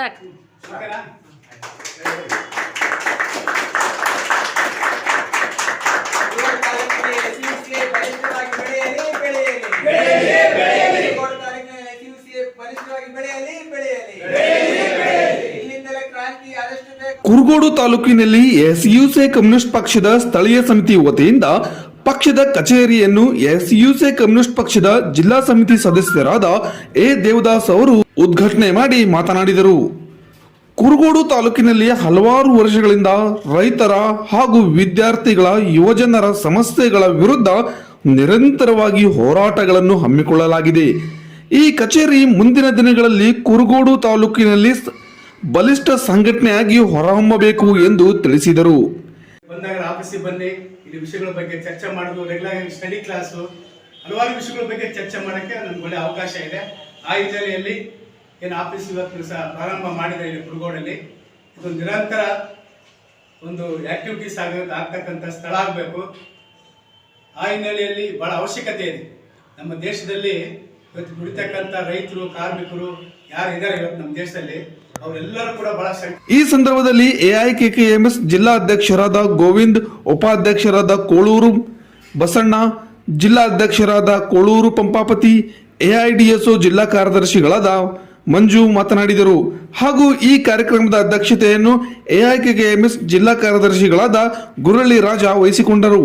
Start. Kurugodu ತಾಲೂಕಿನಲ್ಲಿ ಎಸ್ಯುಸಿ communist ಪಕ್ಷದ ಸ್ಥಳೀಯ ಸಮಿತಿ ವತಿಯಿಂದ ಪಕ್ಷದ ಕಚೇರಿಯನ್ನು ಎಸ್ಯುಸಿ ಕಮ್ಯುನಿಸ್ಟ್ ಪಕ್ಷದ ಜಿಲ್ಲಾ ಸಮಿತಿ ಸದಸ್ಯರಾದ ಎ ದೇವದಾಸ್ ಅವರು ಉದ್ಘಾಟನೆ ಮಾಡಿ ಮಾತನಾಡಿದರು. ಕುರುಗೋಡು ತಾಲೂಕಿನಲ್ಲಿ ಹಲವಾರು ವರ್ಷಗಳಿಂದ ರೈತರ ಹಾಗೂ ವಿದ್ಯಾರ್ಥಿಗಳ ಯುವಜನರ ಸಮಸ್ಯೆಗಳ ವಿರುದ್ಧ ನಿರಂತರವಾಗಿ ಹೋರಾಟಗಳನ್ನು ಹಮ್ಮಿಕೊಳ್ಳಲಾಗಿದೆ. ಈ ಕಚೇರಿ ಮುಂದಿನ ದಿನಗಳಲ್ಲಿ ಕುರುಗೋಡು ತಾಲೂಕಿನಲ್ಲಿ ಬಲಿಷ್ಠ ಸಂಘಟನೆಯಾಗಿ ಹೊರಹೊಮ್ಮಬೇಕು ಎಂದು ತಿಳಿಸಿದರು. ಬಂದಾಗ ಆಫೀಸಿಗೆ ಬನ್ನಿ, ಇಲ್ಲಿ ವಿಷಯಗಳ ಬಗ್ಗೆ ಚರ್ಚೆ ಮಾಡೋದು, ರೆಗ್ಯುಲರ್ ಸ್ಟಡಿ ಕ್ಲಾಸು, ಹಲವಾರು ವಿಷಯಗಳ ಬಗ್ಗೆ ಚರ್ಚೆ ಮಾಡೋಕ್ಕೆ ನಮ್ಗೆ ಒಳ್ಳೆ ಅವಕಾಶ ಇದೆ. ಆ ಹಿನ್ನೆಲೆಯಲ್ಲಿ ಏನು ಆಫೀಸ್ ಇವತ್ತು ಸಹ ಪ್ರಾರಂಭ ಮಾಡಿದೆ ಇಲ್ಲಿ ಕುರುಗೋಡಲ್ಲಿ. ಇದು ನಿರಂತರ ಒಂದು ಆಕ್ಟಿವಿಟೀಸ್ ಆಗ್ತಕ್ಕಂಥ ಸ್ಥಳ ಆಗಬೇಕು. ಆ ಹಿನ್ನೆಲೆಯಲ್ಲಿ ಬಹಳ ಅವಶ್ಯಕತೆ ಇದೆ. ನಮ್ಮ ದೇಶದಲ್ಲಿ ಇವತ್ತು ದುಡಿತಕ್ಕಂಥ ರೈತರು, ಕಾರ್ಮಿಕರು ಯಾರು ಇದ್ದಾರೆ ಇವತ್ತು ನಮ್ಮ ದೇಶದಲ್ಲಿ, ಅವರೆಲ್ಲರೂ ಕೂಡ ಬಹಳ ಈ ಸಂದರ್ಭದಲ್ಲಿ ಎಐಕೆಕೆಎಂಎಸ್ ಜಿಲ್ಲಾ ಅಧ್ಯಕ್ಷರಾದ ಗೋವಿಂದ್, ಉಪಾಧ್ಯಕ್ಷರಾದ ಕೋಳೂರು ಬಸಣ್ಣ, ಜಿಲ್ಲಾ ಅಧ್ಯಕ್ಷರಾದ ಕೋಳೂರು ಪಂಪಾಪತಿ, ಎಐಡಿಎಸ್ಒ ಜಿಲ್ಲಾ ಕಾರ್ಯದರ್ಶಿಗಳಾದ ಮಂಜು ಮಾತನಾಡಿದರು. ಹಾಗೂ ಈ ಕಾರ್ಯಕ್ರಮದ ಅಧ್ಯಕ್ಷತೆಯನ್ನು ಎಐಕೆಕೆಎಂಎಸ್ ಜಿಲ್ಲಾ ಕಾರ್ಯದರ್ಶಿಗಳಾದ ಗುರಳ್ಳಿ ರಾಜ ವಹಿಸಿಕೊಂಡರು.